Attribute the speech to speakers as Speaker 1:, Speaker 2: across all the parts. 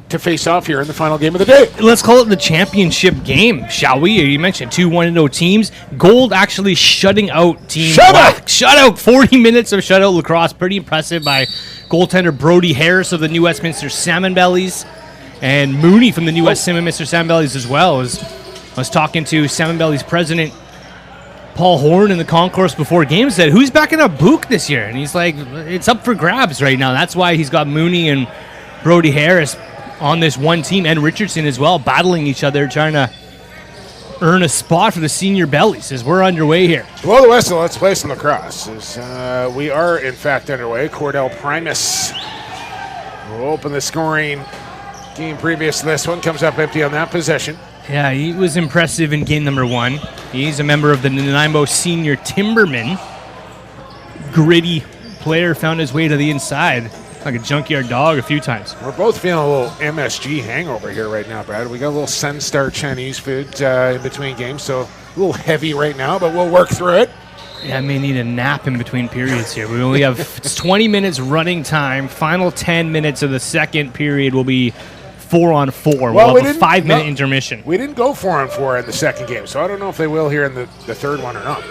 Speaker 1: to face off here in the final game of the day.
Speaker 2: Let's call it the championship game, shall we? You mentioned 2 1-0 teams. Gold actually shutting out Team Black. Shutout! 40 minutes of shutout lacrosse. Pretty impressive by goaltender Brody Harris of the New Westminster Salmon Bellies. And Mooney from the New Westminster Salmon Bellies as well. I was talking to Salmon Bellies president Paul Horn in the concourse before game, said, who's backing up Book this year? And he's like, it's up for grabs right now. That's why he's got Mooney and Brody Harris on this one team, and Richardson as well, battling each other, trying to earn a spot for the senior bellies as we're underway here.
Speaker 1: Below the whistle, let's play some lacrosse. We are, in fact, underway. Cordell Primus will open the scoring. Game previous to this one comes up empty on that possession.
Speaker 2: Yeah, he was impressive in game number 1. He's a member of the Nanaimo Senior Timbermen. Gritty player, found his way to the inside like a junkyard dog a few times.
Speaker 1: We're both feeling a little MSG hangover here right now, Brad. We got a little Sunstar Chinese food in between games, so a little heavy right now, but we'll work through it.
Speaker 2: Yeah, I may need a nap in between periods here. We only have 20 minutes running time. Final 10 minutes of the second period will be 4-on-4. We'll have a 5-minute intermission.
Speaker 1: We didn't go 4-on-4 in the second game, so I don't know if they will here in the third one or not.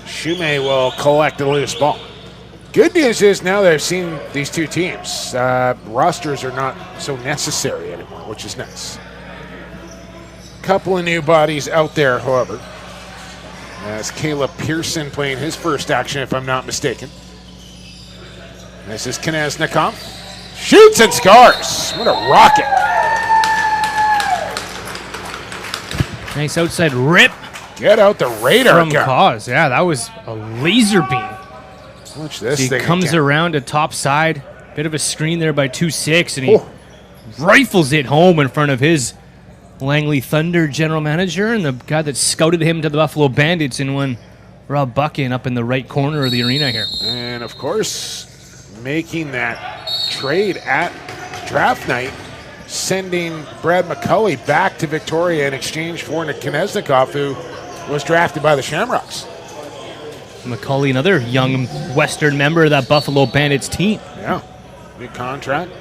Speaker 1: Shumei will collect the loose ball. Good news is now that I've seen these two teams, rosters are not so necessary anymore, which is nice. Couple of new bodies out there, however. As Caleb Pearson playing his first action, if I'm not mistaken. This is Kneznikov. Shoots and scores. What a rocket.
Speaker 2: Nice outside rip.
Speaker 1: Get out the radar
Speaker 2: from Cause. Yeah, that was a laser beam.
Speaker 1: Watch this
Speaker 2: He
Speaker 1: thing
Speaker 2: comes
Speaker 1: again.
Speaker 2: around to top side. Bit of a screen there by 2-6, and he rifles it home in front of his Langley Thunder general manager and the guy that scouted him to the Buffalo Bandits in one, Rob Buckin, up in the right corner of the arena here.
Speaker 1: And, of course, making that trade at draft night, sending Brad McCulley back to Victoria in exchange for Kneznikov, who was drafted by the Shamrocks.
Speaker 2: McCulley, another young Western member of that Buffalo Bandits team.
Speaker 1: Yeah, big contract.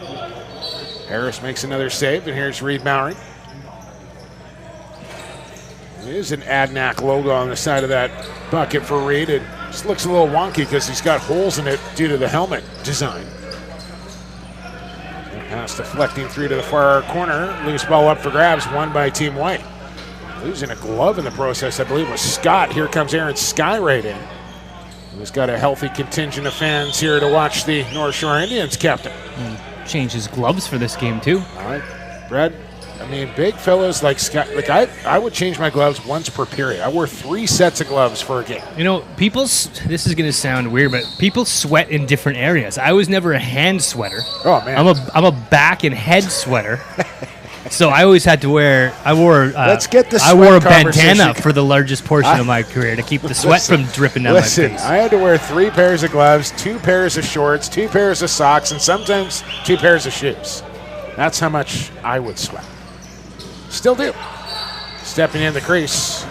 Speaker 1: Harris makes another save, and here's Reed Mowry. There's an Adnac logo on the side of that bucket for Reed. It just looks a little wonky because he's got holes in it due to the helmet design. Pass deflecting through to the far corner. Loose ball up for grabs, won by Team White. Losing a glove in the process, I believe, was Scott. Here comes Aaron Sky right in. He's got a healthy contingent of fans here to watch the North Shore Indians captain.
Speaker 2: Change his gloves for this game, too.
Speaker 1: All right, Brad. I mean, big fellas like Scott. Like I would change my gloves once per period. I wore 3 sets of gloves for a game.
Speaker 2: You know, this is going to sound weird, but people sweat in different areas. I was never a hand sweater.
Speaker 1: Oh man,
Speaker 2: I'm a back and head sweater. So I always had to wear. I wore a bandana for the largest portion of my career to keep the sweat from dripping down my face.
Speaker 1: I had to wear 3 pairs of gloves, 2 pairs of shorts, 2 pairs of socks, and sometimes 2 pairs of shoes. That's how much I would sweat. Still do. Stepping in the crease.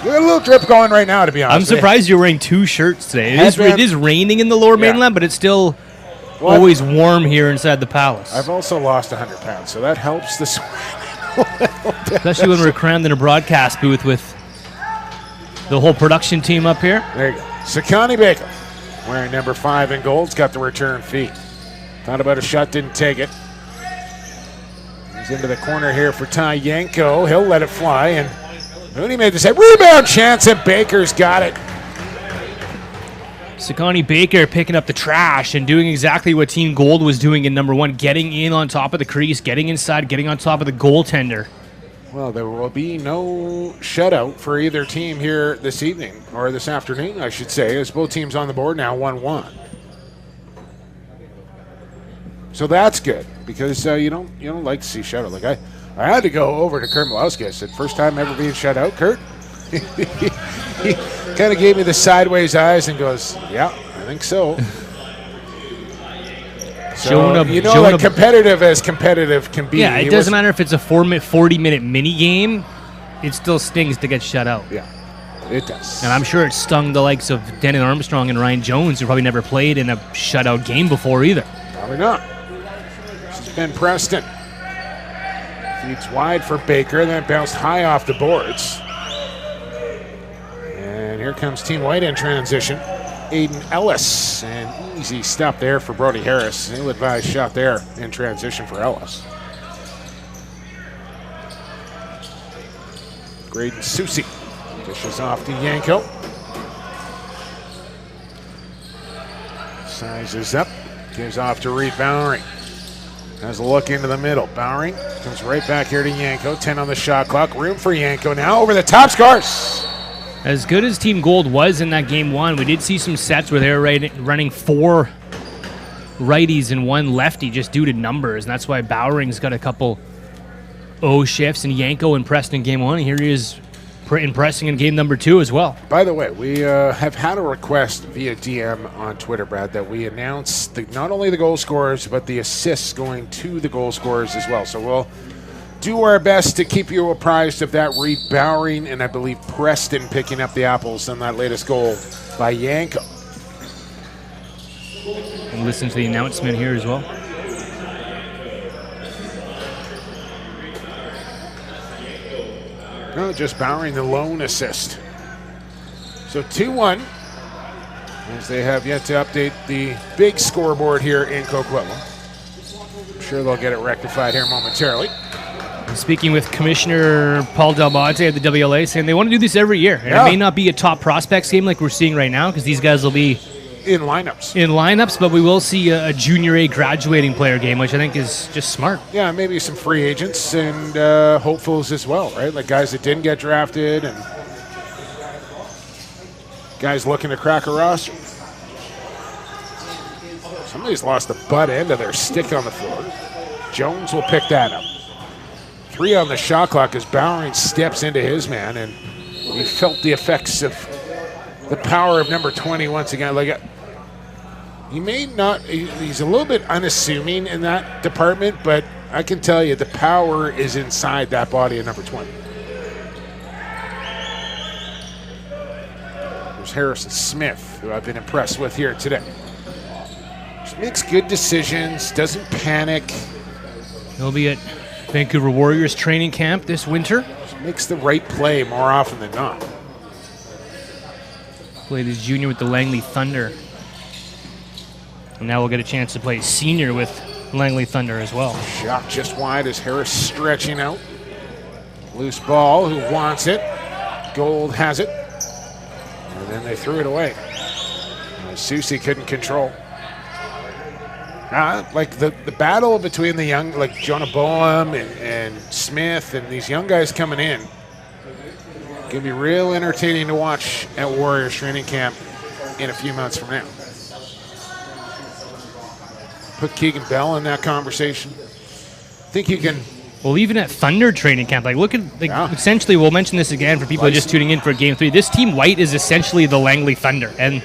Speaker 1: We got a little drip going right now, to be honest.
Speaker 2: I'm surprised you're wearing 2 shirts today. It is raining in the lower mainland, but it's still always warm here inside the palace.
Speaker 1: I've also lost 100 pounds, so that helps the sweat.
Speaker 2: Especially when we're crammed in a broadcast booth with the whole production team up here.
Speaker 1: There you go. Sakani Baker, wearing number 5 in gold's got the return feed. Thought about a shot, didn't take it. He's into the corner here for Ty Yanko. He'll let it fly, and Mooney made the save. Rebound chance, and Baker's got it.
Speaker 2: Sakani Baker picking up the trash and doing exactly what Team Gold was doing in number 1, getting in on top of the crease, getting inside, getting on top of the goaltender.
Speaker 1: Well, there will be no shutout for either team here this evening, or this afternoon, I should say, as both teams on the board now 1-1. So that's good, because you don't like to see shutout. Like I had to go over to Kurt Malowski. I said, first time ever being shut out, Kurt? He kind of gave me the sideways eyes and goes, yeah, I think so. So, competitive as competitive can be.
Speaker 2: Yeah, it doesn't matter if it's a 40-minute mini game. It still stings to get shut out.
Speaker 1: Yeah, it does.
Speaker 2: And I'm sure it stung the likes of Denon Armstrong and Ryan Jones, who probably never played in a shutout game before either.
Speaker 1: Probably not. Ben Preston feeds wide for Baker, then bounced high off the boards. And here comes Team White in transition. Aiden Ellis, an easy stop there for Brody Harris. Ill-advised shot there in transition for Ellis. Graydon Susi dishes off to Yanko. Sizes up, gives off to Reed Bowering. Has a look into the middle. Bowering comes right back here to Yanko. 10 on the shot clock. Room for Yanko now. Over the top, scores.
Speaker 2: As good as Team Gold was in that game one, we did see some sets where they were running 4 righties and 1 lefty just due to numbers. And that's why Bowering's got a couple O shifts, and Yanko impressed in game 1. And here he is impressing in game number 2 as well.
Speaker 1: By the way, we have had a request via DM on Twitter, Brad, that we announce not only the goal scorers, but the assists going to the goal scorers as well. So we'll do our best to keep you apprised of that. Reed Bowering and I believe Preston picking up the apples on that latest goal by Yanko.
Speaker 2: And listen to the announcement here as well.
Speaker 1: No, just Bowering the lone assist. So 2-1, as they have yet to update the big scoreboard here in Coquitlam. I'm sure they'll get it rectified here momentarily.
Speaker 2: Speaking with Commissioner Paul Del Monte at the WLA, saying they want to do this every year. And
Speaker 1: Yeah.
Speaker 2: it may not be a top prospects game like we're seeing right now, because these guys will be
Speaker 1: In lineups.
Speaker 2: in lineups, but we will see a Junior A graduating player game, which I think is just smart.
Speaker 1: Yeah, maybe some free agents and hopefuls as well, right? Like guys that didn't get drafted and guys looking to crack a roster. Somebody's lost the butt end of their stick on the floor. Jones will pick that up. 3 on the shot clock as Bowering steps into his man, and he felt the effects of the power of number 20 once again. Like he may not, he's a little bit unassuming in that department, but I can tell you the power is inside that body of number 20. There's Harrison Smith, who I've been impressed with here today. Just makes good decisions, doesn't panic.
Speaker 2: He'll be at Vancouver Warriors training camp this winter.
Speaker 1: Just makes the right play more often than not.
Speaker 2: Played his junior with the Langley Thunder. And now we'll get a chance to play senior with Langley Thunder as well.
Speaker 1: Shot just wide as Harris stretching out. Loose ball, who wants it? Gold has it. And then they threw it away. Susi couldn't control. Like the battle between the young, like Jonah Boehm and Smith and these young guys coming in, going to be real entertaining to watch at Warriors training camp in a few months from now. Put Keegan Bell in that conversation. Think you can.
Speaker 2: Well, even at Thunder training camp, like look at, like essentially, we'll mention this again for people just tuning in for Game 3. This Team White is essentially the Langley Thunder, and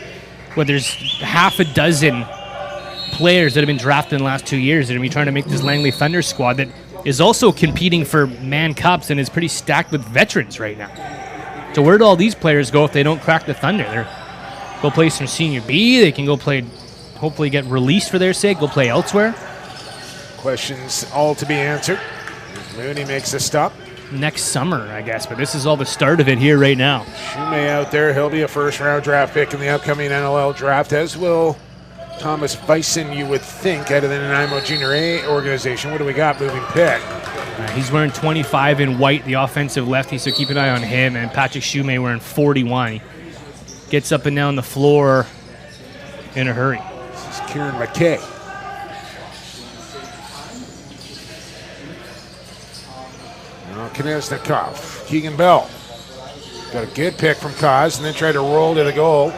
Speaker 2: there's half a dozen players that have been drafted in the last 2 years that are going to be trying to make this Langley Thunder squad that is also competing for Man Cups and is pretty stacked with veterans right now. So where do all these players go if they don't crack the Thunder? They're go play some Senior B. They can go play, hopefully get released for their sake, go play elsewhere.
Speaker 1: Questions all to be answered. Mooney makes a stop.
Speaker 2: Next summer, I guess, but this is all the start of it here right now.
Speaker 1: Shumay out there. He'll be a first-round draft pick in the upcoming NLL draft, as will Thomas Bison, you would think, out of the Nanaimo Junior A organization. What do we got moving pick?
Speaker 2: He's wearing 25 in white, the offensive lefty, so keep an eye on him. And Patrick Shumay wearing 41. He gets up and down the floor in a hurry.
Speaker 1: This is Kieran McKay. Now Kneznikov. Keegan Bell. Got a good pick from Kaz and then tried to roll to the goal.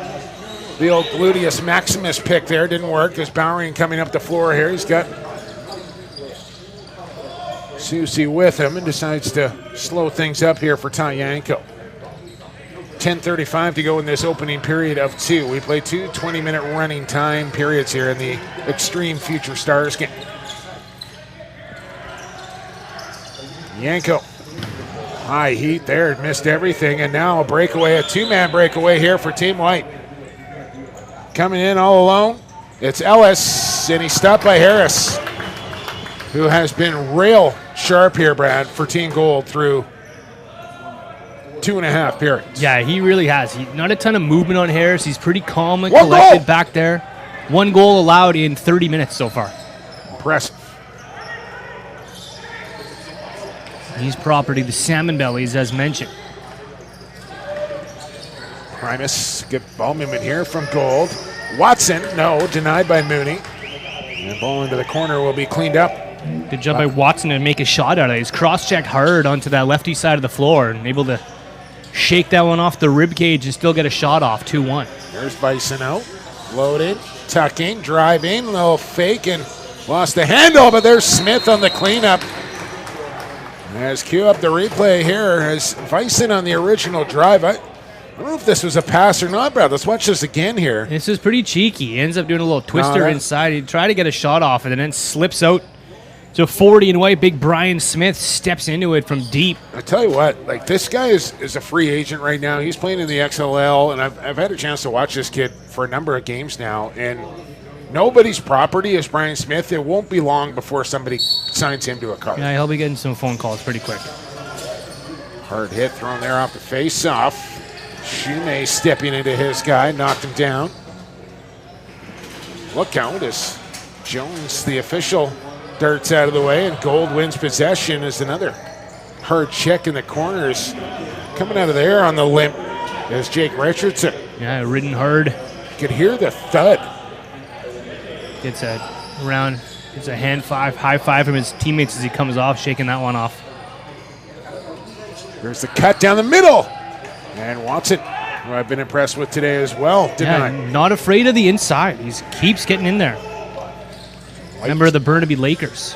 Speaker 1: The old gluteus maximus pick there didn't work. There's Bowering coming up the floor here. He's got Susi with him and decides to slow things up here for Ty Yanko. 10:35 to go in this opening period of 2. We play 2 20-minute running time periods here in the Xtreme Future Stars game. Yanko, high heat there, missed everything, and now a breakaway, a 2-man breakaway here for Team White. Coming in all alone, it's Ellis, and he's stopped by Harris. who has been rail sharp here, Brad, for Team Gold through 2.5 periods.
Speaker 2: Yeah, he really has. Not a ton of movement on Harris. He's pretty calm and
Speaker 1: One
Speaker 2: collected
Speaker 1: goal!
Speaker 2: back there. 1 goal allowed in 30 minutes so far.
Speaker 1: Impressive.
Speaker 2: He's property, the Salmon Bellies, as mentioned.
Speaker 1: Primus, good ball movement here from Gold. Watson, no, denied by Mooney. And ball into the corner will be cleaned up.
Speaker 2: Good job by Watson to make a shot out of it. He's cross-checked hard onto that lefty side of the floor and able to shake that one off the rib cage and still get a shot off. 2-1.
Speaker 1: There's Bison out. Loaded, tucking, driving, little fake, and lost the handle, but there's Smith on the cleanup. As cue up the replay here as Bison on the original drive. I don't know if this was a pass or not, Brad. Let's watch this again here.
Speaker 2: This is pretty cheeky. He ends up doing a little twister inside. He tried to get a shot off and then slips out. So 40 and white, big Brian Smith steps into it from deep.
Speaker 1: I tell you what, like this guy is a free agent right now. He's playing in the XLL, and I've had a chance to watch this kid for a number of games now. And nobody's property is Brian Smith. It won't be long before somebody signs him to a card.
Speaker 2: Yeah, he'll be getting some phone calls pretty quick.
Speaker 1: Hard hit thrown there off the face-off. Shumay stepping into his guy, knocked him down. Look out as Jones, the official, darts out of the way, and Gold wins possession as another hard check in the corners. Coming out of there on the limp is Jake Richardson.
Speaker 2: Yeah, ridden hard.
Speaker 1: You could hear the thud.
Speaker 2: Gets a high five from his teammates as he comes off, shaking that one off.
Speaker 1: There's the cut down the middle. And Watson, who I've been impressed with today as well, denied.
Speaker 2: Yeah, not afraid of the inside. He keeps getting in there. Member of the Burnaby Lakers.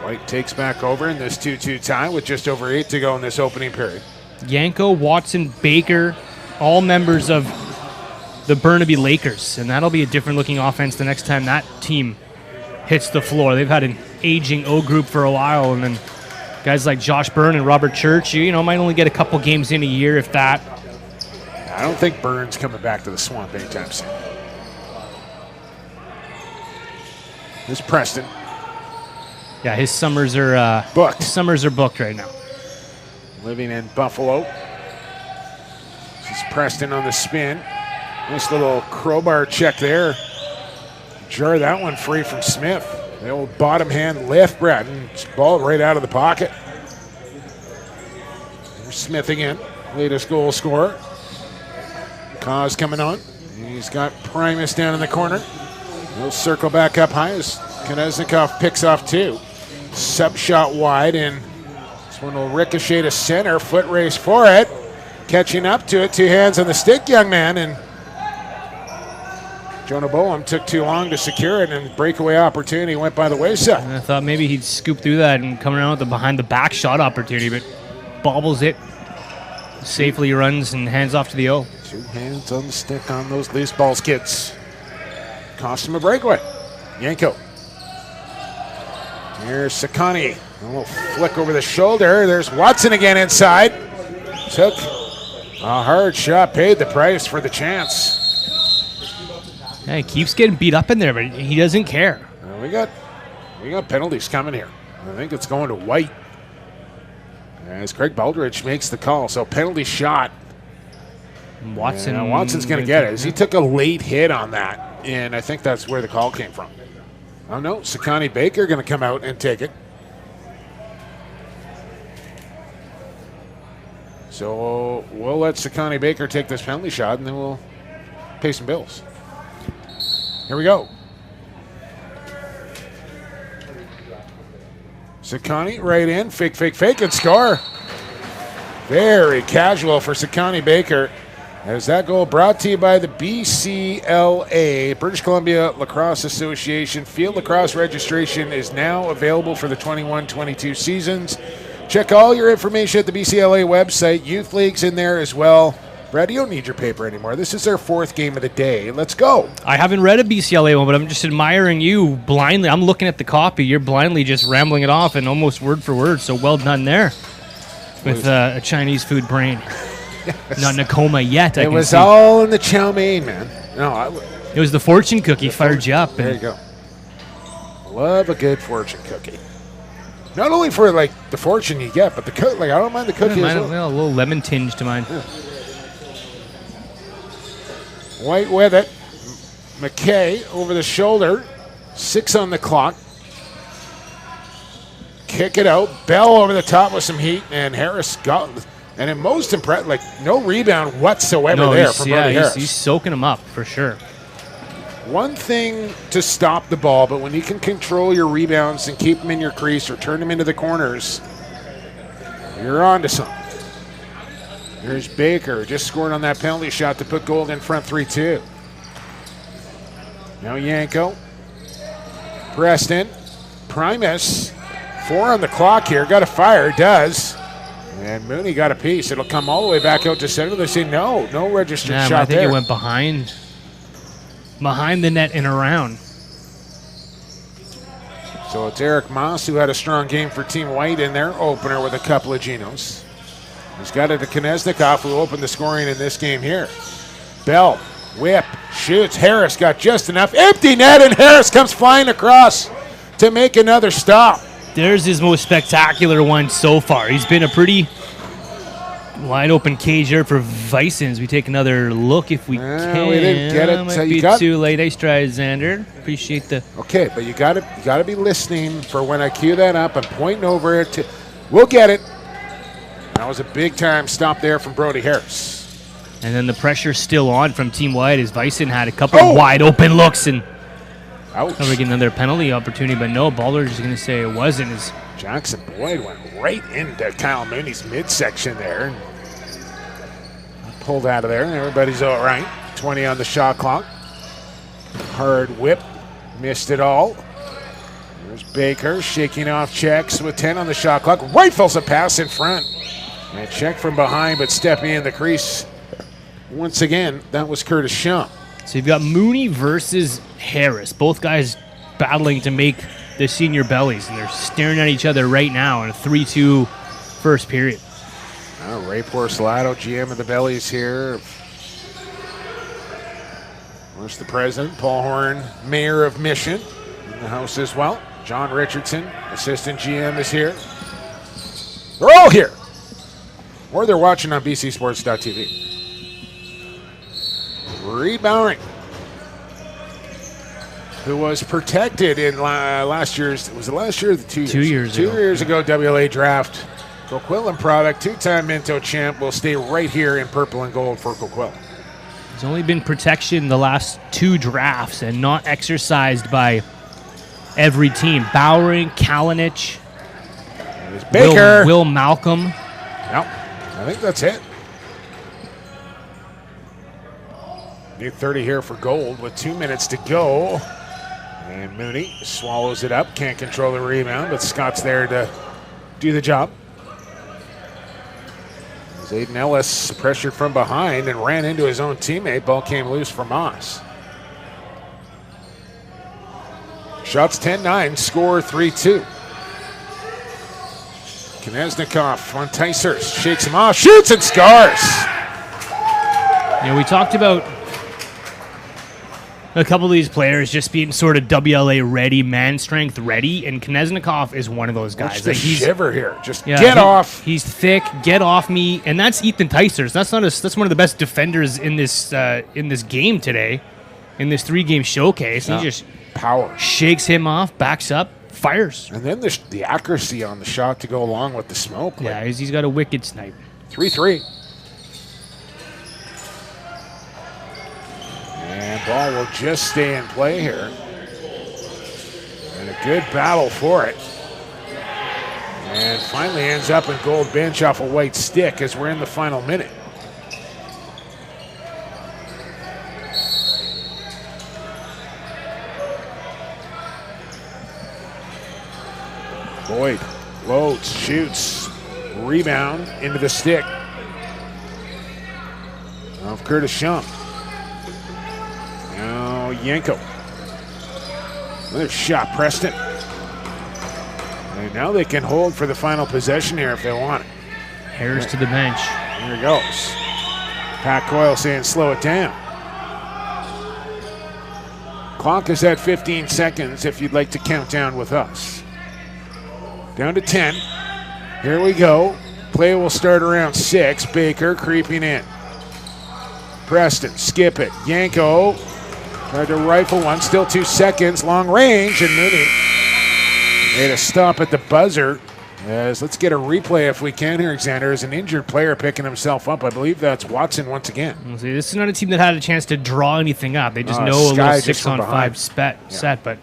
Speaker 1: White takes back over in this 2-2 tie with just over 8 to go in this opening period.
Speaker 2: Yanko, Watson, Baker, all members of the Burnaby Lakers. And that'll be a different looking offense the next time that team hits the floor. They've had an aging O group for a while, and then guys like Josh Byrne and Robert Church, might only get a couple games in a year, if that.
Speaker 1: I don't think Burns coming back to the Swamp anytime soon. This is Preston.
Speaker 2: Yeah, his summers are
Speaker 1: booked.
Speaker 2: Summers are booked right now.
Speaker 1: Living in Buffalo. This is Preston on the spin. Nice little crowbar check there. Jar that one free from Smith. The old bottom hand lift, Brad, and ball right out of the pocket. There's Smith again, latest goal scorer. Kaz coming on. He's got Primus down in the corner. He'll circle back up high as Koneznikov picks off 2. Sub shot wide, and this one will ricochet to center. Foot race for it. Catching up to it. 2 hands on the stick, young man, and Jonah Boehm took too long to secure it, and breakaway opportunity went by the wayside.
Speaker 2: And I thought maybe he'd scoop through that and come around with the behind the back shot opportunity, but bobbles it. Safely runs and hands off to the O.
Speaker 1: 2 hands on the stick on those loose balls, kids. Cost him a breakaway. Yanko. Here's Sakani. A little flick over the shoulder. There's Watson again inside. Took a hard shot, paid the price for the chance.
Speaker 2: Yeah, he keeps getting beat up in there, but he doesn't care.
Speaker 1: We got penalties coming here. I think it's going to White as Craig Baldridge makes the call. So penalty shot. Watson's going to get it. He took a late hit on that, and I think that's where the call came from. Oh no, Sakani Baker going to come out and take it. So we'll let Sakani Baker take this penalty shot, and then we'll pay some bills. Here we go. Sakani right in, fake, and score. Very casual for Sakani Baker. As that goal brought to you by the BCLA, British Columbia Lacrosse Association. Field lacrosse registration is now available for the 21-22 seasons. Check all your information at the BCLA website. Youth leagues in there as well. Brad, you don't need your paper anymore. This is our 4th game of the day. Let's go.
Speaker 2: I haven't read a BCLA one, but I'm just admiring you blindly. I'm looking at the copy. You're blindly just rambling it off and almost word for word. So well done there with a Chinese food brain. Yes. Not in a coma yet.
Speaker 1: It was all in the chow mein, man. No,
Speaker 2: it was the fortune cookie fired you up.
Speaker 1: There you go. Love a good fortune cookie. Not only for like the fortune you get, but the I don't mind the cookie as well.
Speaker 2: A little lemon tinge to mine.
Speaker 1: Yeah. White with it. McKay over the shoulder. 6 on the clock. Kick it out. Bell over the top with some heat, and Harris got. And in most impressive, like no rebound whatsoever there from Brody Harris.
Speaker 2: He's soaking him up for sure.
Speaker 1: One thing to stop the ball, but when you can control your rebounds and keep them in your crease or turn them into the corners, you're on to something. Here's Baker, just scored on that penalty shot to put Gold in front 3-2. Now Yanko. Preston. Primus. 4 on the clock here. Got a fire. Does. And Mooney got a piece. It'll come all the way back out to center. They say no registered shot there.
Speaker 2: I think it went behind the net and around.
Speaker 1: So it's Eric Moss, who had a strong game for Team White in their opener with a couple of Genos. He's got it to Koneznikov, who opened the scoring in this game here. Bell, whip, shoots. Harris got just enough. Empty net, and Harris comes flying across to make another stop.
Speaker 2: There's his most spectacular one so far. He's been a pretty wide open cage here for Vicens. We take another look if we can.
Speaker 1: We didn't get it.
Speaker 2: Might
Speaker 1: So
Speaker 2: be
Speaker 1: you got
Speaker 2: too late. Nice try, Xander. Appreciate the.
Speaker 1: Okay, but you got to be listening for when I cue that up. I'm pointing over it to. We'll get it. That was a big time stop there from Brody Harris.
Speaker 2: And then the pressure's still on from Team White as Vicen had a couple of wide open looks and.
Speaker 1: Ouch.
Speaker 2: We're getting another penalty opportunity, but no, Balder's is going to say it wasn't.
Speaker 1: Jackson Boyd went right into Kyle Mooney's midsection there. Pulled out of there, and everybody's all right. 20 on the shot clock. Hard whip. Missed it all. There's Baker shaking off checks with 10 on the shot clock. Rifles a pass in front. And check from behind, but stepping in the crease. Once again, that was Curtis Shump.
Speaker 2: So you've got Mooney versus Harris. Both guys battling to make the senior bellies, and they're staring at each other right now in a 3-2 first period.
Speaker 1: Ray Porcelato, GM of the Bellies here. There's the president, Paul Horn, mayor of Mission, in the house as well. John Richardson, assistant GM, is here. They're all here. Or they're watching on bcsports.tv. Rebounding. Who was protected in last year's, was it last year or 2 years?
Speaker 2: 2 years ago.
Speaker 1: 2 years ago, WLA draft. Coquitlam product, 2-time Minto champ, will stay right here in purple and gold for Coquitlam.
Speaker 2: There's only been protection the last 2 drafts and not exercised by every team. Bowering, Kalinich,
Speaker 1: Baker.
Speaker 2: Will Malcolm.
Speaker 1: Nope, I think that's it. Need 30 here for gold with 2 minutes to go. And Mooney swallows it up, can't control the rebound, but Scott's there to do the job. As Aiden Ellis pressured from behind and ran into his own teammate. Ball came loose for Moss. Shots 10-9, score 3-2. Koneznikov on Ticers, shakes him off, shoots and scores.
Speaker 2: Yeah, we talked about a couple of these players just being sort of WLA ready, man strength ready, and Koneznikov is one of those guys.
Speaker 1: Watch the shiver here. Just get off.
Speaker 2: He's thick. Get off me, and that's Ethan Ticers. That's one of the best defenders in this game today, in this 3-game showcase. He just
Speaker 1: power
Speaker 2: shakes him off, backs up, fires.
Speaker 1: And then the accuracy on the shot to go along with the smoke.
Speaker 2: Yeah, he's got a wicked snipe.
Speaker 1: 3-3. And ball will just stay in play here. And a good battle for it. And finally ends up in gold bench off a white stick as we're in the final minute. Boyd loads, shoots, rebound into the stick of Curtis Shump. Now Yanko. Another shot, Preston. And now they can hold for the final possession here if they want it.
Speaker 2: Harris to the bench.
Speaker 1: Here it goes. Pat Coyle saying slow it down. Clock is at 15 seconds if you'd like to count down with us. Down to 10. Here we go. Play will start around 6. Baker creeping in. Preston, skip it. Yanko tried to rifle one. Still 2 seconds. Long range. And Mooney made a stop at the buzzer. Let's get a replay if we can here, Xander. As an injured player picking himself up. I believe that's Watson once again.
Speaker 2: See, this is not a team that had a chance to draw anything up. They just know a little 6-on-5 set, but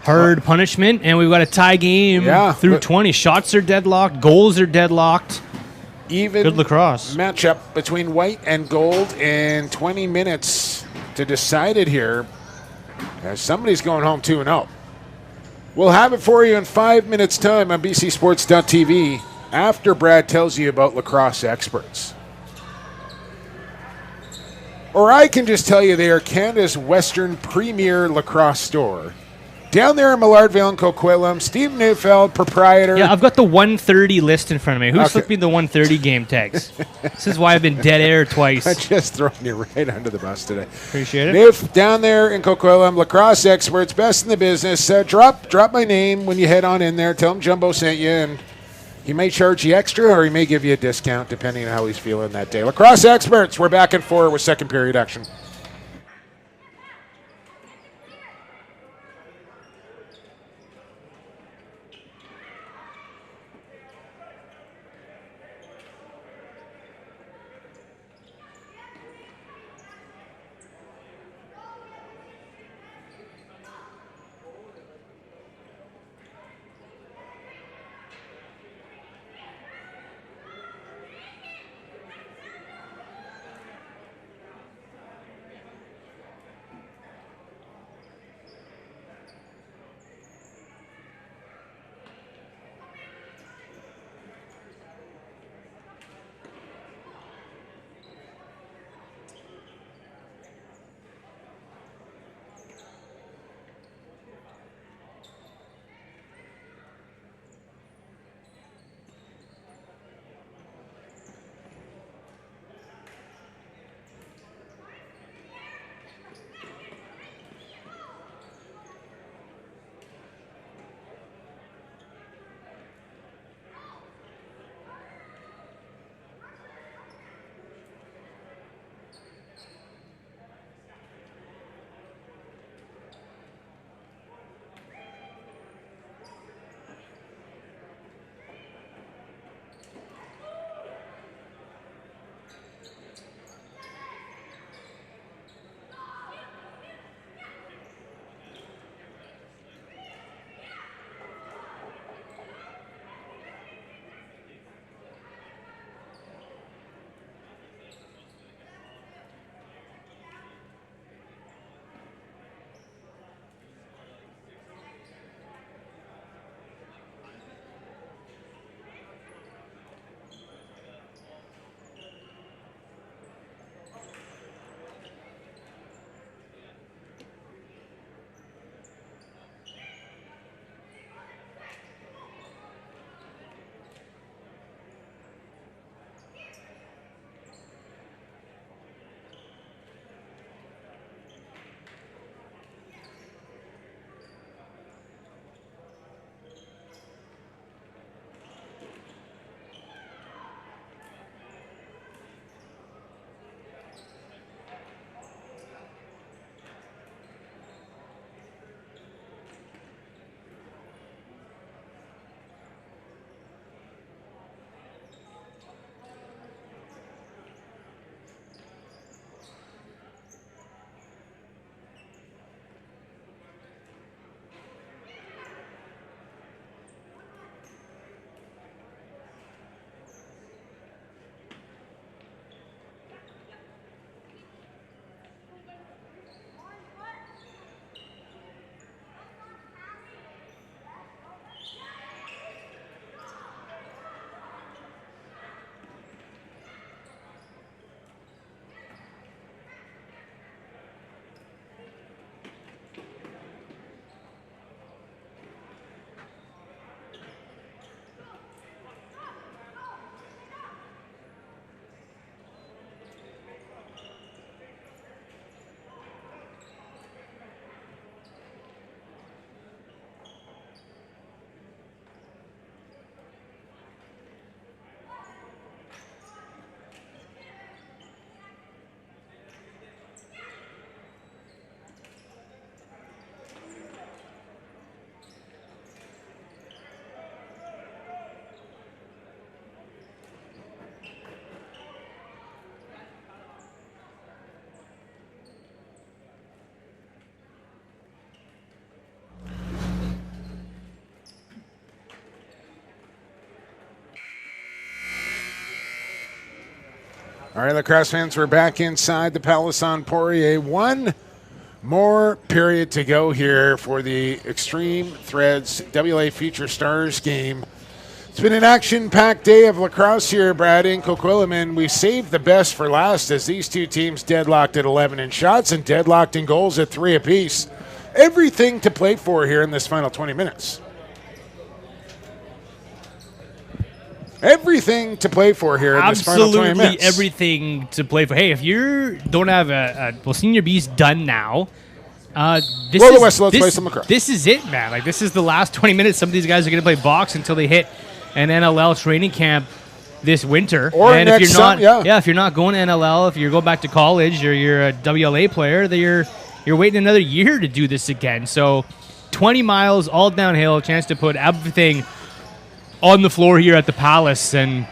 Speaker 2: hard punishment, and we've got a tie game through 20. Shots are deadlocked. Goals are deadlocked.
Speaker 1: Even
Speaker 2: good lacrosse
Speaker 1: matchup between white and gold, and 20 minutes to decide it here. As somebody's going home 2-0. We'll have it for you in 5 minutes' time on bcsports.tv after Brad tells you about lacrosse experts. Or I can just tell you they are Canada's Western premier lacrosse store. Down there in Millardville and Coquitlam, Steve Neufeld, proprietor.
Speaker 2: Yeah, I've got the 1:30 list in front of me. Who slipped me the 1:30 game tags? This is why I've been dead air twice.
Speaker 1: I'm just throwing you right under the bus today.
Speaker 2: Appreciate it.
Speaker 1: Neuf, down there in Coquitlam, lacrosse experts, best in the business. Drop my name when you head on in there. Tell him Jumbo sent you, and he may charge you extra or he may give you a discount depending on how he's feeling that day. Lacrosse experts, we're back and forth with second period action. All right, lacrosse fans, we're back inside the Palace on Poirier. One more period to go here for the Xtreme Threads WLA Future Stars game. It's been an action-packed day of lacrosse here, Brad, in Coquitlam, and we saved the best for last as these two teams deadlocked at 11 in shots and deadlocked in goals at 3 apiece. Everything to play for here in this final 20 minutes. Everything to play for here in this final 20 minutes.
Speaker 2: Absolutely everything to play for. Hey, if you don't have Senior B's done now.
Speaker 1: Let's play some lacrosse.
Speaker 2: This is it, man. Like, this is the last 20 minutes. Some of these guys are going to play box until they hit an NLL training camp this winter.
Speaker 1: Or
Speaker 2: and
Speaker 1: next
Speaker 2: if you're not,
Speaker 1: summer,
Speaker 2: if you're not going to NLL, if you're going back to college or you're a WLA player, you're waiting another year to do this again. So 20 miles all downhill, a chance to put everything on the floor here at the Palace and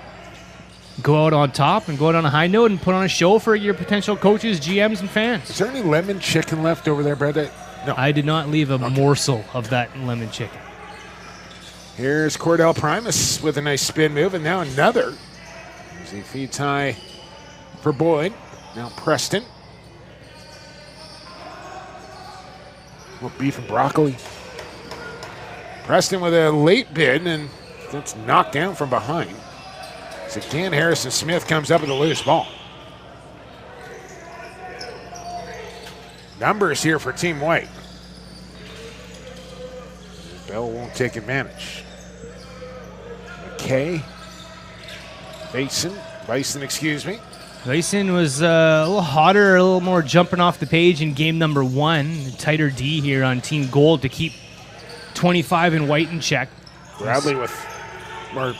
Speaker 2: go out on top and go out on a high note and put on a show for your potential coaches, GMs, and fans.
Speaker 1: Is there any lemon chicken left over there, Brad? No.
Speaker 2: I did not leave a morsel of that lemon chicken.
Speaker 1: Here's Cordell Primus with a nice spin move, and now another. As he feeds high for Boyd. Now Preston. More beef and broccoli. Preston with a late bid, and that's knocked down from behind. So again, Harrison Smith comes up with a loose ball. Numbers here for Team White. Bell won't take advantage. McKay. Bison, excuse me.
Speaker 2: Bison was a little hotter, a little more jumping off the page in game number 1. Tighter D here on Team Gold to keep 25 and White in check.
Speaker 1: Bradley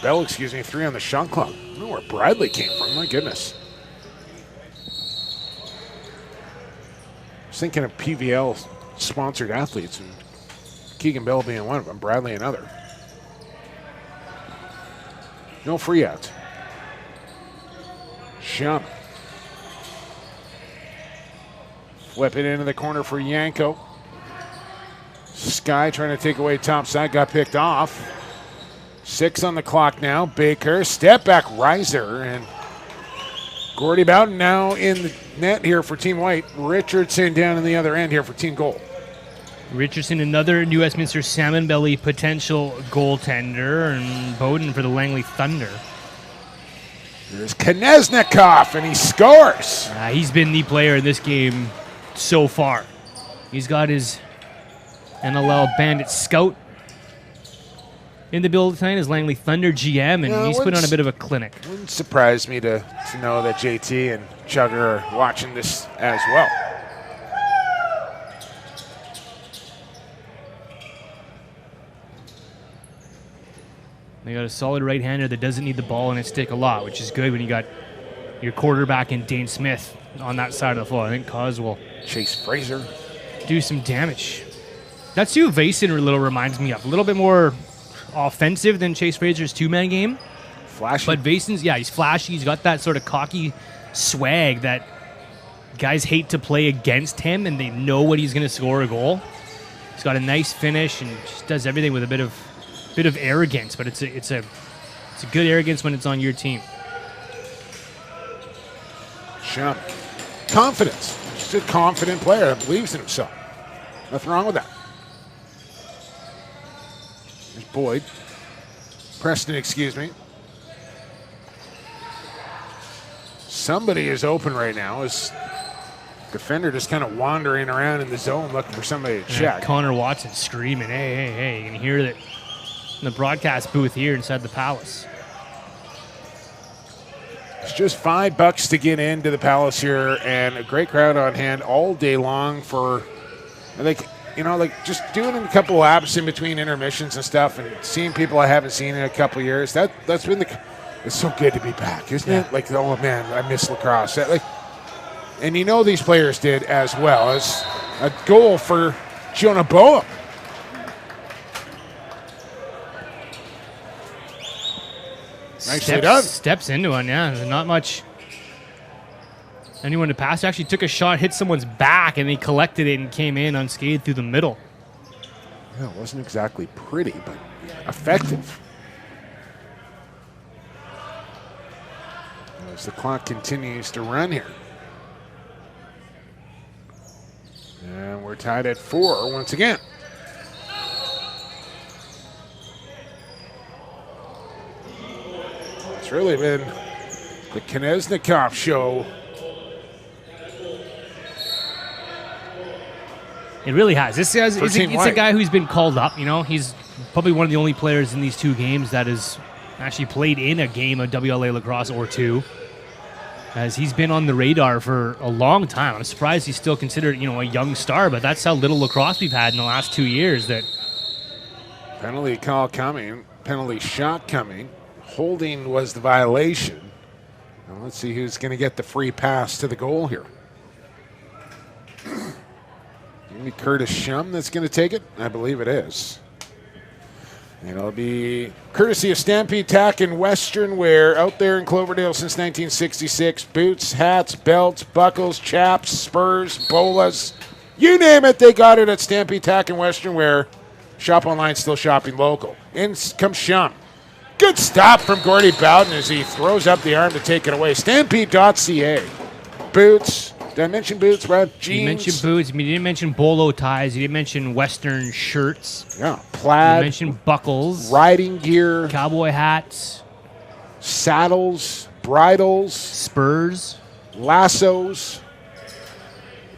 Speaker 1: Bell, 3 on the shot clock. I don't know where Bradley came from, my goodness. I was thinking of PVL-sponsored athletes, and Keegan Bell being one of them, Bradley another. No free outs. Shum. Flip it into the corner for Yanko. Sky trying to take away top side, got picked off. 6 on the clock now. Baker, step back riser, and Gordy Bowden now in the net here for Team White. Richardson down in the other end here for Team Gold.
Speaker 2: Richardson, another New Westminster Salmon Belly potential goaltender, and Bowden for the Langley Thunder.
Speaker 1: There's Koneznikov, and he scores.
Speaker 2: He's been the player in this game so far. He's got his NLL Bandit Scout in the build tonight as Langley Thunder GM, and he's put on a bit of a clinic.
Speaker 1: Wouldn't surprise me to know that JT and Chugger are watching this as well.
Speaker 2: They got a solid right-hander that doesn't need the ball in his stick a lot, which is good when you got your quarterback and Dane Smith on that side of the floor. I think Cos will
Speaker 1: Chase Fraser
Speaker 2: do some damage. That's who Vason a little reminds me of. A little bit more offensive than Chase Fraser's two-man game.
Speaker 1: Flashy.
Speaker 2: But Vason's, he's flashy. He's got that sort of cocky swag that guys hate to play against him, and they know when he's going to score a goal. He's got a nice finish and just does everything with a bit of arrogance, but it's a good arrogance when it's on your team.
Speaker 1: Shum. Confidence. Just a confident player that believes in himself. Nothing wrong with that. There's Boyd. Preston, excuse me. Somebody is open right now. His defender just kind of wandering around in the zone looking for somebody to check.
Speaker 2: Connor Watson screaming, hey. You can hear that in the broadcast booth here inside the Palace.
Speaker 1: It's just $5 to get into the Palace here, and a great crowd on hand all day long for, just doing a couple laps in between intermissions and stuff, and seeing people I haven't seen in a couple of years. That's been it's so good to be back, isn't it? Like, oh man, I miss lacrosse. And these players did as well. As a goal for Jonah Boa. Nicely done.
Speaker 2: Steps into one, not much. Anyone to pass. Actually took a shot, hit someone's back, and they collected it and came in unscathed through the middle.
Speaker 1: Yeah, it wasn't exactly pretty, but effective. as the clock continues to run here. And we're tied at 4 once again. It's really been the Koneznikov show.
Speaker 2: It really has. This guy's it's a guy who's been called up. You know, he's probably one of the only players in these 2 games that has actually played in a game of WLA lacrosse or 2, as he's been on the radar for a long time. I'm surprised he's still considered, a young star, but that's how little lacrosse we've had in the last 2 years. That
Speaker 1: penalty call coming, penalty shot coming. Holding was the violation. Now let's see who's going to get the free pass to the goal here. Maybe Curtis Shum that's going to take it? I believe it is. It'll be courtesy of Stampede Tack and Western Wear out there in Cloverdale since 1966. Boots, hats, belts, buckles, chaps, spurs, bolas. You name it, they got it at Stampede Tack and Western Wear. Shop online, still shopping local. In comes Shum. Good stop from Gordy Bowden as he throws up the arm to take it away. Stampede.ca. Boots. Did I mention boots, Brad? Jeans.
Speaker 2: You mentioned boots. You didn't mention bolo ties. You didn't mention Western shirts.
Speaker 1: Yeah, plaid.
Speaker 2: You mentioned buckles.
Speaker 1: Riding gear.
Speaker 2: Cowboy hats.
Speaker 1: Saddles. Bridles.
Speaker 2: Spurs.
Speaker 1: Lassos.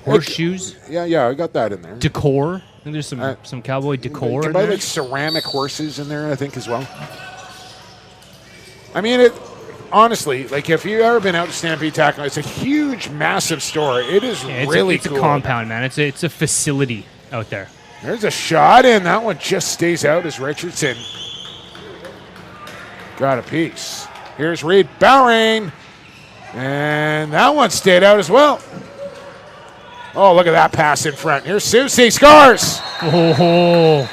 Speaker 2: Horseshoes.
Speaker 1: Yeah, I got that in there.
Speaker 2: Decor. I think there's some cowboy decor
Speaker 1: you can
Speaker 2: in
Speaker 1: buy
Speaker 2: there.
Speaker 1: like ceramic horses in there, I think, as well. I mean, honestly, like if you've ever been out to Stampede Tackle, it's a huge, massive store. It is really
Speaker 2: it's
Speaker 1: cool.
Speaker 2: a compound, man. It's a facility out there.
Speaker 1: There's a shot in. That one just stays out as Richardson got a piece. Here's Reed Bowering. And that one stayed out as well. Oh, look at that pass in front. Here's Susie. Scores!
Speaker 2: Oh.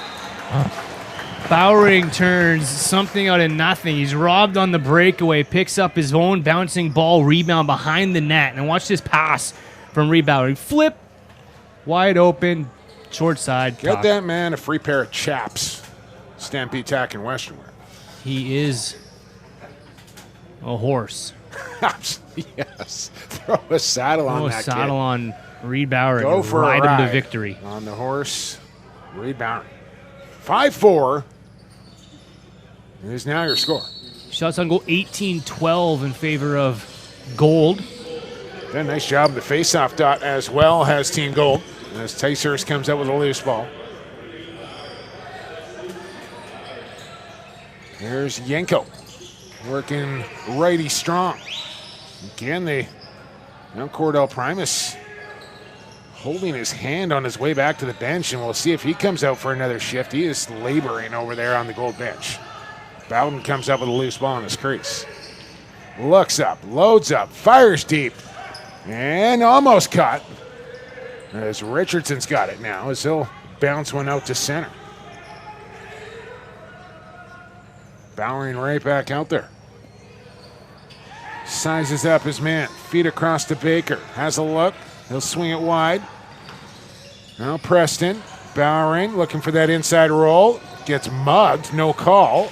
Speaker 2: Bowering turns something out of nothing. He's robbed on the breakaway, picks up his own bouncing ball rebound behind the net. And watch this pass from Reed Bowering. Flip, wide open, short side.
Speaker 1: Get that man a free pair of chaps. Stampede Tack and Western Wear.
Speaker 2: He is a horse.
Speaker 1: Yes. Throw a saddle on that kid.
Speaker 2: Throw a saddle on Reed Bowering.
Speaker 1: Go for
Speaker 2: ride
Speaker 1: a ride
Speaker 2: him to victory.
Speaker 1: on the horse, Reed Bowering. 5-4. Here's now your score.
Speaker 2: Shots on goal 18-12 in favor of Gold.
Speaker 1: Did a nice job. The faceoff dot as well has Team Gold as Ticehurst comes out with a loose ball. Here's Yenko working righty strong. Again, now Cordell Primus holding his hand on his way back to the bench, and we'll see if he comes out for another shift. He is laboring over there on the Gold bench. Bowden comes up with a loose ball in his crease. Looks up, loads up, fires deep, and almost caught. As Richardson's got it now, as he'll bounce one out to center. Bowering right back out there. Sizes up his man, feet across to Baker. Has a look, he'll swing it wide. Now Preston, Bowering looking for that inside roll. Gets mugged, no call.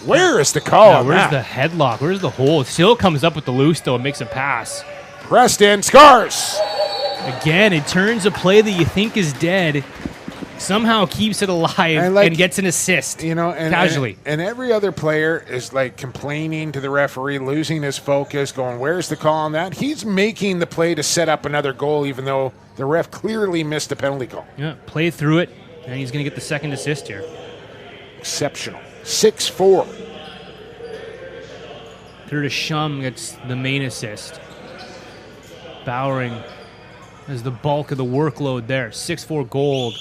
Speaker 1: Where is the call on
Speaker 2: where's
Speaker 1: that?
Speaker 2: the headlock? Where's the hole? Still comes up with the loose, though, and makes a pass.
Speaker 1: Preston scores.
Speaker 2: Again, it turns a play that you think is dead, somehow keeps it alive, and gets an assist, casually.
Speaker 1: And every other player is like complaining to the referee, losing his focus, going, where's the call on that? He's making the play to set up another goal, even though the ref clearly missed a penalty call.
Speaker 2: Yeah, play through it, and he's going to get the second assist here.
Speaker 1: Exceptional. 6-4.
Speaker 2: Curtis Shum gets the main assist. Bowering has the bulk of the workload there. 6-4 Gold.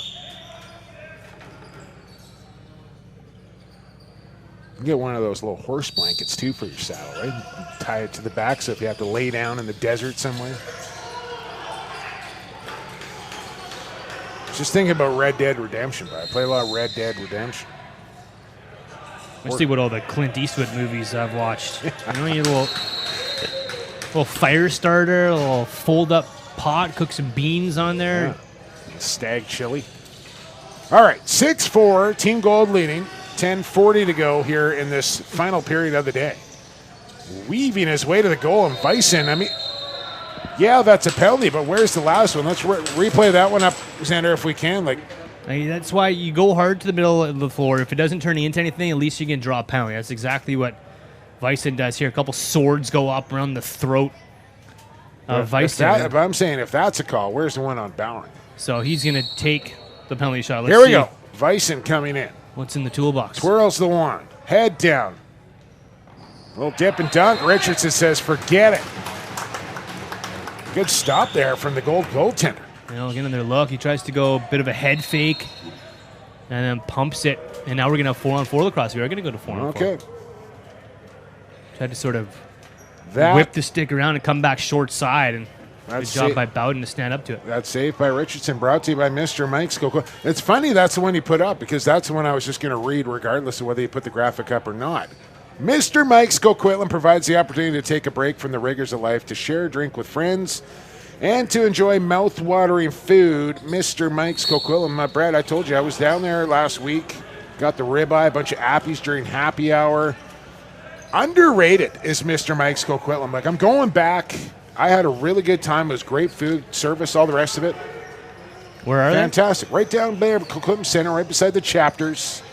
Speaker 1: You can get one of those little horse blankets, too, for your saddle, right? Tie it to the back so if you have to lay down in the desert somewhere. Just thinking about Red Dead Redemption, but I play a lot of Red Dead Redemption.
Speaker 2: Let's see what all the Clint Eastwood movies I've watched. You little fire starter, a little fold-up pot, cook some beans on there.
Speaker 1: Yeah. Stag chili. All right, 6-4, Team Gold leading. 10:40 to go here in this final period of the day. weaving his way to the goal. And Bison, I mean, yeah, that's a penalty, but where's the last one? Let's replay that one up, Xander, if we can.
Speaker 2: That's why you go hard to the middle of the floor. If it doesn't turn into anything, at least you can draw a penalty. That's exactly what Bison does here. A couple swords go up around the throat of Bison.
Speaker 1: But I'm saying if that's a call, where's the one on Bowering?
Speaker 2: So he's going to take the penalty shot.
Speaker 1: Here we go. Bison coming in.
Speaker 2: What's in the toolbox?
Speaker 1: Twirls the wand. Head down. Little dip and dunk. Richardson says, forget it. Good stop there from the goaltender.
Speaker 2: Getting their look. He tries to go a bit of a head fake and then pumps it. And now we're going to have 4-on-4 lacrosse. We are going to go to 4-on-4.
Speaker 1: Okay.
Speaker 2: Tried to sort of whip the stick around and come back short side. And good job by Bowden to stand up to it.
Speaker 1: That's saved by Richardson, brought to you by Mr. Mike Skokwitlam. It's funny that's the one he put up because that's the one I was just going to read regardless of whether you put the graphic up or not. Mr. Mike Skokwitlam provides the opportunity to take a break from the rigors of life, to share a drink with friends, and to enjoy mouth-watering food. Mr. Mike Skokwitlam. Brad, I told you I was down there last week, got the ribeye, a bunch of appies during happy hour. Underrated is Mr. Mike Skokwitlam. I'm going back. I had a really good time. It was great food, service, all the rest of it.
Speaker 2: Where are they?
Speaker 1: Fantastic. Right down there, Coquitlam Center, right beside the Chapters,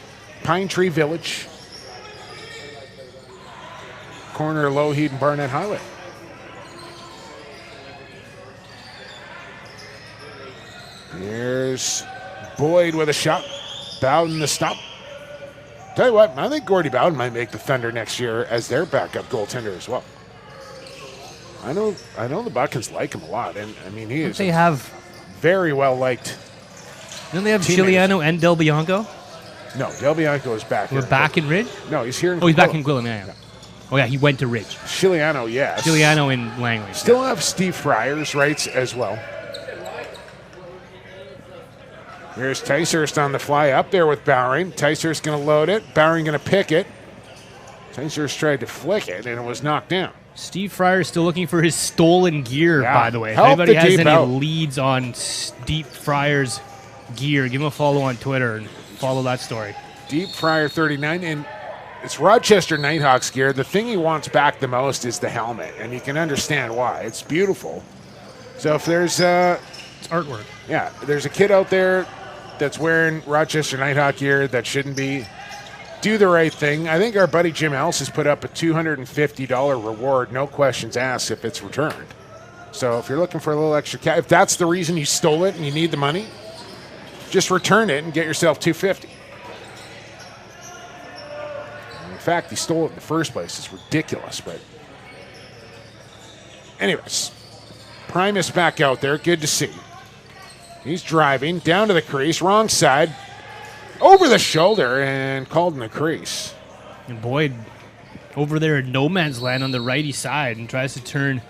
Speaker 1: Pine Tree Village, corner of Lougheed and Barnett Highway. Here's Boyd with a shot. Bowden the stop. Tell you what, I think Gordy Bowden might make the Thunder next year as their backup goaltender as well. I know the Buckets like him a lot, and I mean he is.
Speaker 2: They have
Speaker 1: very well liked.
Speaker 2: Don't they have Chiliano and Del Bianco?
Speaker 1: No, Del Bianco is back.
Speaker 2: We're back in Ridge?
Speaker 1: No, he's here in
Speaker 2: he's back in Gwillim, yeah. Oh, yeah, he went to Ridge.
Speaker 1: Chiliano, yes.
Speaker 2: Chiliano in Langley.
Speaker 1: Still have Steve Fryer's rights as well. Here's Ticehurst on the fly up there with Bowering. Ticehurst going to load it. Bowering going to pick it. Ticehurst tried to flick it, and it was knocked down.
Speaker 2: Steve Fryer is still looking for his stolen gear, by the way. If
Speaker 1: Help
Speaker 2: anybody has any
Speaker 1: out.
Speaker 2: leads on Steve Fryer's gear, give him a follow on Twitter and follow that story.
Speaker 1: Deep Fryer 39, and it's Rochester Nighthawks gear. The thing he wants back the most is the helmet, and you can understand why. It's beautiful. So if there's
Speaker 2: it's artwork.
Speaker 1: Yeah, there's a kid out there that's wearing Rochester Nighthawk gear that shouldn't be. Do the right thing. I think our buddy Jim Else has put up a $250 reward, no questions asked, if it's returned. So if you're looking for a little extra cash, if that's the reason you stole it and you need the money, just return it and get yourself $250. In fact, he stole it in the first place. It's ridiculous, but anyways, Primus back out there. Good to see. He's driving down to the crease, wrong side. Over the shoulder and called in the crease.
Speaker 2: And Boyd over there in no man's land on the righty side and tries to turn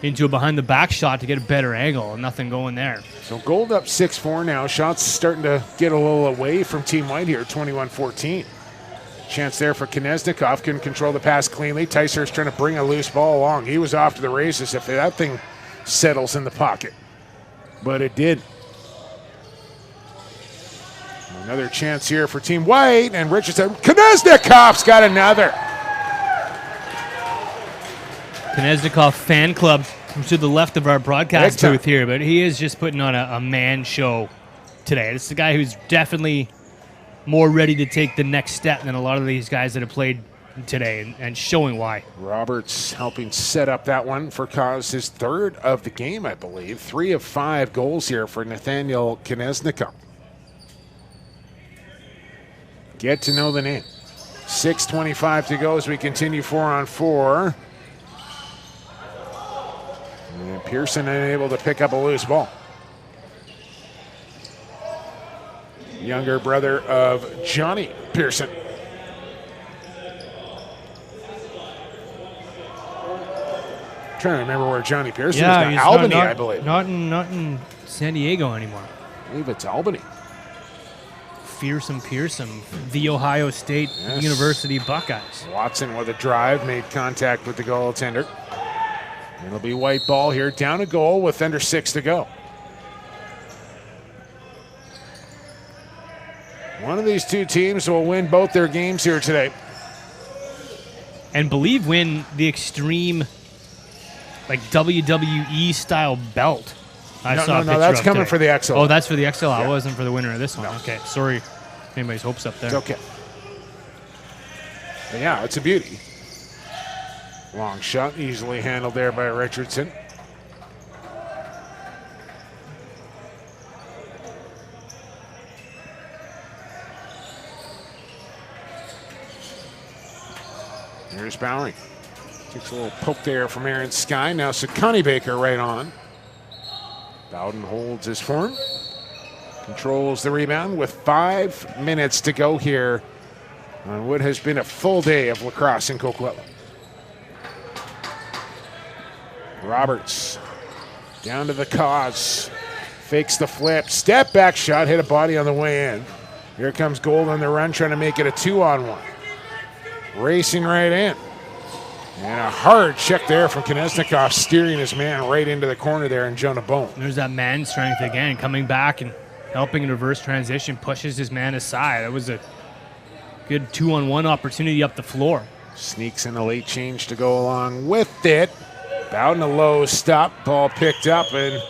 Speaker 2: into a behind-the-back shot to get a better angle, and nothing going there.
Speaker 1: So Gold up 6-4 now. Shots starting to get a little away from Team White here, 21-14. Chance there for Koneznikov. Couldn't control the pass cleanly. Ticehurst trying to bring a loose ball along. He was off to the races if that thing settles in the pocket. But it did. Another chance here for Team White, and Richardson. Koneznikov's got another.
Speaker 2: Koneznikov fan club to the left of our broadcast booth here, but he is just putting on a man show today. This is a guy who's definitely more ready to take the next step than a lot of these guys that have played today, and showing why.
Speaker 1: Roberts helping set up that one for Cause, his third of the game, I believe. 3 of 5 goals here for Nathaniel Koneznikov. Get to know the name. 6:25 to go as we continue 4-on-4. And Pearson unable to pick up a loose ball. Younger brother of Johnny Pearson. Trying to remember where Johnny Pearson is now. Albany, I believe.
Speaker 2: Not in San Diego anymore.
Speaker 1: I believe it's Albany.
Speaker 2: Fearsome Pearson, the Ohio State University Buckeyes.
Speaker 1: Watson with a drive, made contact with the goaltender. It'll be white ball here, down a goal with under 6 to go. One of these two teams will win both their games here today.
Speaker 2: and believe win the Xtreme, like WWE style belt. I saw a picture
Speaker 1: that's
Speaker 2: of
Speaker 1: coming
Speaker 2: today.
Speaker 1: for the XL.
Speaker 2: Oh, that's for the XLL.
Speaker 1: Yeah.
Speaker 2: It wasn't for the winner of this one.
Speaker 1: No.
Speaker 2: Okay, sorry. If anybody's hopes up there.
Speaker 1: It's okay. But yeah, it's a beauty. Long shot, easily handled there by Richardson. Here's Bowering. Takes a little poke there from Aaron Sky. Now Sakani Baker right on. Bowden holds his form. Controls the rebound with 5 minutes to go here on what has been a full day of lacrosse in Coquitlam. Roberts down to the cause. Fakes the flip. Step back shot. Hit a body on the way in. Here comes Gold on the run trying to make it a 2-on-1. Racing right in. And a hard check there from Koneznikov, steering his man right into the corner there in Jonah Bone.
Speaker 2: There's that man strength again, coming back and helping in reverse transition, pushes his man aside. That was a good 2-on-1 opportunity up the floor.
Speaker 1: Sneaks in a late change to go along with it. Bowden a low stop, ball picked up, and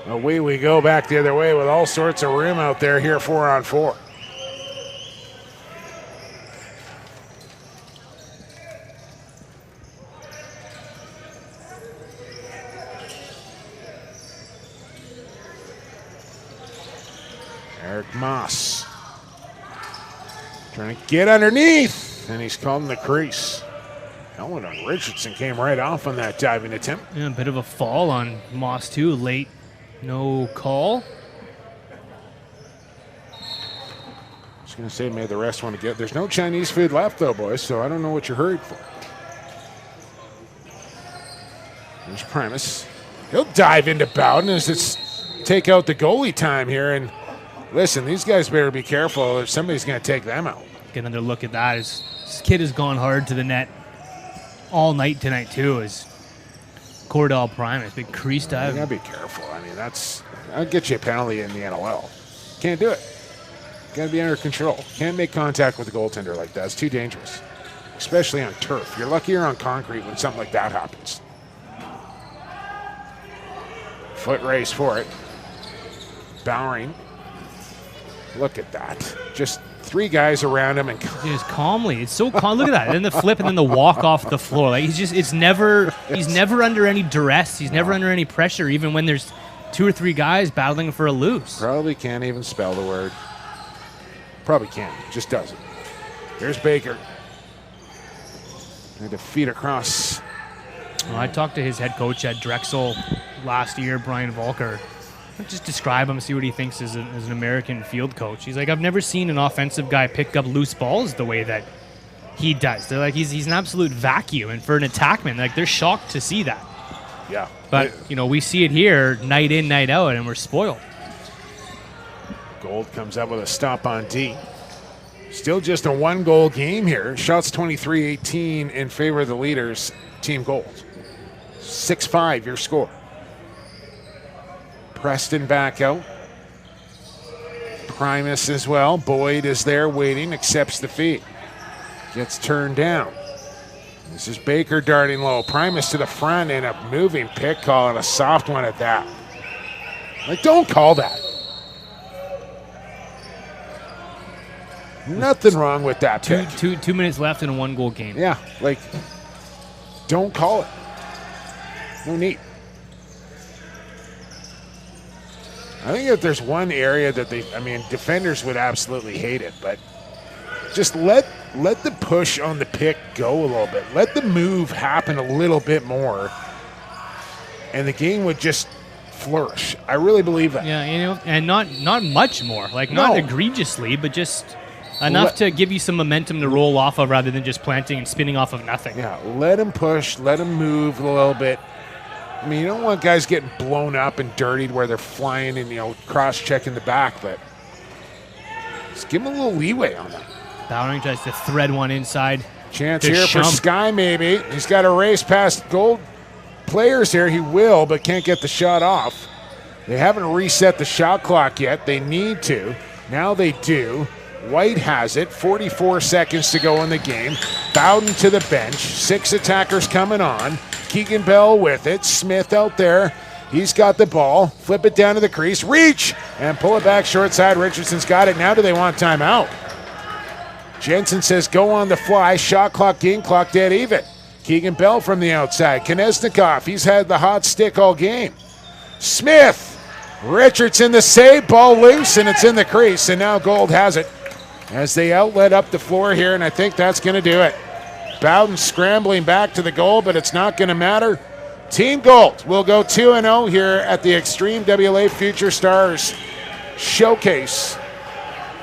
Speaker 1: away we go back the other way with all sorts of room out there here 4-on-4. Eric Moss trying to get underneath, and he's called in the crease. Eleanor Richardson came right off on that diving attempt.
Speaker 2: Yeah, a bit of a fall on Moss too, late, no call.
Speaker 1: I was going to say, may the rest want to get. There's no Chinese food left, though, boys, so I don't know what you're hurried for. There's Primus. He'll dive into Bowden as it's take out the goalie time here. And listen, these guys better be careful if somebody's going to take them out.
Speaker 2: Get another look at that. This kid has gone hard to the net all night tonight, too, as Cordell Primus. Big crease dive.
Speaker 1: You got to be careful. I mean, I'll get you a penalty in the NLL. Can't do it. Got to be under control. Can't make contact with the goaltender like that. It's too dangerous, especially on turf. You're lucky you're on concrete when something like that happens. Foot race for it. Bowering. Look at that. Just three guys around him and
Speaker 2: just calmly. It's so calm. Look at that. And then the flip and then the walk off the floor. Like he's never under any duress. He's never under any pressure, even when there's two or three guys battling for a loose.
Speaker 1: Probably can't even spell the word. Probably can't. Just doesn't. Here's Baker. And a feet across.
Speaker 2: Well, I talked to his head coach at Drexel last year, Brian Volker. Just describe him, see what he thinks as an American field coach. He's like, I've never seen an offensive guy pick up loose balls the way that he does. They're like, he's an absolute vacuum. And for an attackman, like they're shocked to see that.
Speaker 1: Yeah.
Speaker 2: But, we see it here night in, night out, and we're spoiled.
Speaker 1: Gold comes up with a stop on D. Still just a one-goal game here. Shots 23-18 in favor of the leaders, Team Gold. 6-5 your score. Preston back out. Primus as well. Boyd is there waiting, accepts the feed. Gets turned down. This is Baker darting low. Primus to the front and a moving pick call and a soft one at that. Like, don't call that. Nothing wrong with that pick.
Speaker 2: 2 minutes left in a one-goal game.
Speaker 1: Yeah, like, don't call it. No need. I think if there's one area that defenders would absolutely hate it, but just let the push on the pick go a little bit. Let the move happen a little bit more, and the game would just flourish. I really believe that.
Speaker 2: Yeah, and not much more. Like, not egregiously, but just enough to give you some momentum to roll off of rather than just planting and spinning off of nothing.
Speaker 1: Yeah, let him push, let him move a little bit. I mean, you don't want guys getting blown up and dirtied where they're flying and, cross-checking the back, but just give him a little leeway on that.
Speaker 2: Bowering tries to thread one inside.
Speaker 1: Chance here for Sky, maybe. He's got to race past Gold players here. He will, but can't get the shot off. They haven't reset the shot clock yet. They need to. Now they do. White has it. 44 seconds to go in the game. Bowden to the bench. 6 attackers coming on. Keegan Bell with it. Smith out there. He's got the ball. Flip it down to the crease. Reach! And pull it back short side. Richardson's got it. Now do they want timeout? Jensen says go on the fly. Shot clock, game clock, dead even. Keegan Bell from the outside. Koneznikov, he's had the hot stick all game. Smith! Richardson the save. Ball loose, and it's in the crease. And now Gold has it as they outlet up the floor here, and I think that's going to do it. Bowden scrambling back to the goal, but it's not going to matter. Team Gold will go 2-0 here at the Xtreme WLA Future Stars Showcase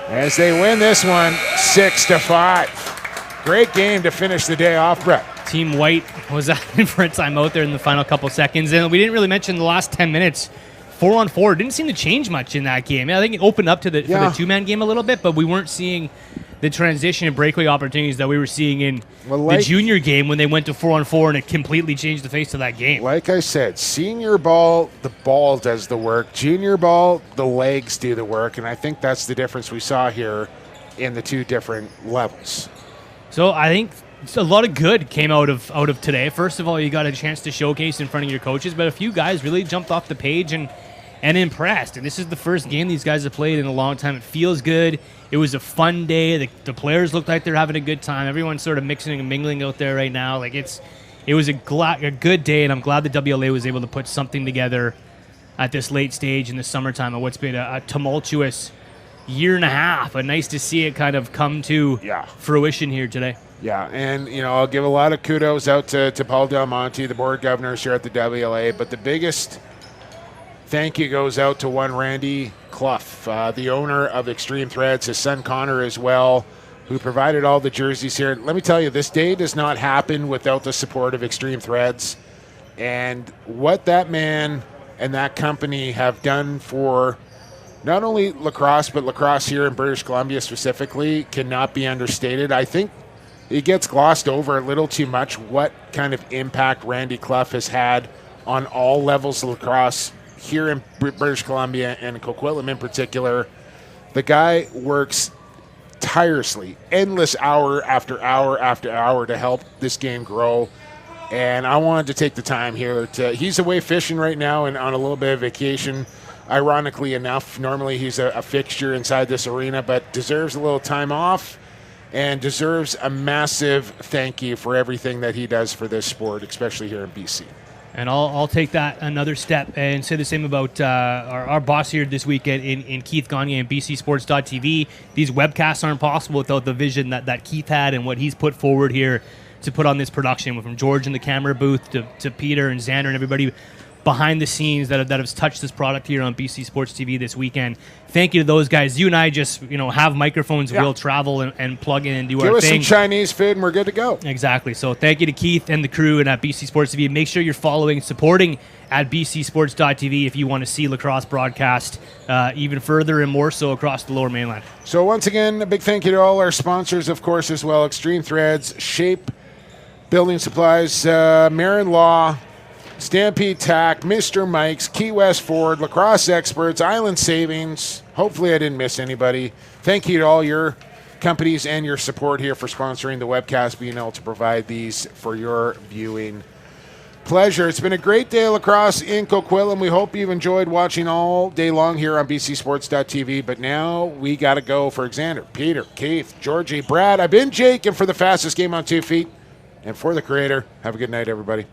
Speaker 1: as they win this one 6-5. Great game to finish the day off, Brett.
Speaker 2: Team White was asking for a timeout there in the final couple seconds, and we didn't really mention the last 10 minutes. 4-on-4 didn't seem to change much in that game. I think it opened up to for the two-man game a little bit, but we weren't seeing the transition and breakaway opportunities that we were seeing in the junior game when they went to 4-on-4, and it completely changed the face of that game.
Speaker 1: Like I said, senior ball, the ball does the work. Junior ball, the legs do the work, and I think that's the difference we saw here in the two different levels.
Speaker 2: So I think a lot of good came out of today. First of all, you got a chance to showcase in front of your coaches, but a few guys really jumped off the page and impressed. And this is the first game these guys have played in a long time. It feels good. It was a fun day. The players looked like they're having a good time. Everyone's sort of mixing and mingling out there right now. Like it was a good day, and I'm glad the WLA was able to put something together at this late stage in the summertime of what's been a tumultuous year and a half. But nice to see it kind of come to fruition here today.
Speaker 1: Yeah, and I'll give a lot of kudos out to Paul Del Monte, the board governors here at the WLA, but the biggest thank you goes out to one Randy Clough, the owner of Xtreme Threads, his son Connor as well, who provided all the jerseys here. Let me tell you, this day does not happen without the support of Xtreme Threads, and what that man and that company have done for not only lacrosse, but lacrosse here in British Columbia specifically cannot be understated. I think it gets glossed over a little too much what kind of impact Randy Clough has had on all levels of lacrosse here in British Columbia and Coquitlam in particular. The guy works tirelessly, endless hour after hour after hour to help this game grow. And I wanted to take the time here he's away fishing right now and on a little bit of vacation. Ironically enough, normally he's a fixture inside this arena, but deserves a little time off and deserves a massive thank you for everything that he does for this sport, especially here in BC.
Speaker 2: And I'll take that another step and say the same about our boss here this weekend in Keith Gagne and BCSports.tv. These webcasts aren't possible without the vision that Keith had and what he's put forward here to put on this production, from George in the camera booth to Peter and Xander and everybody behind the scenes that have touched this product here on BC Sports TV this weekend. Thank you to those guys. You and I just have microphones. We'll travel and plug in and do our thing.
Speaker 1: Give us some Chinese food and we're good to go.
Speaker 2: Exactly. So thank you to Keith and the crew and at BC Sports TV. Make sure you're following, supporting at BCSports.tv if you want to see lacrosse broadcast even further and more so across the Lower Mainland.
Speaker 1: So once again, a big thank you to all our sponsors, of course, as well. Xtreme Threads, Shape Building Supplies, Marin Law, Stampede Tack, Mr. Mike's, Key West Ford, Lacrosse Experts, Island Savings. Hopefully I didn't miss anybody. Thank you to all your companies and your support here for sponsoring the webcast, being able to provide these for your viewing pleasure. It's been a great day of lacrosse in Coquitlam. We hope you've enjoyed watching all day long here on BCSports.tv. But now we got to go for Xander, Peter, Keith, Georgie, Brad. I've been Jake, and for the fastest game on 2 feet, and for the creator, have a good night, everybody.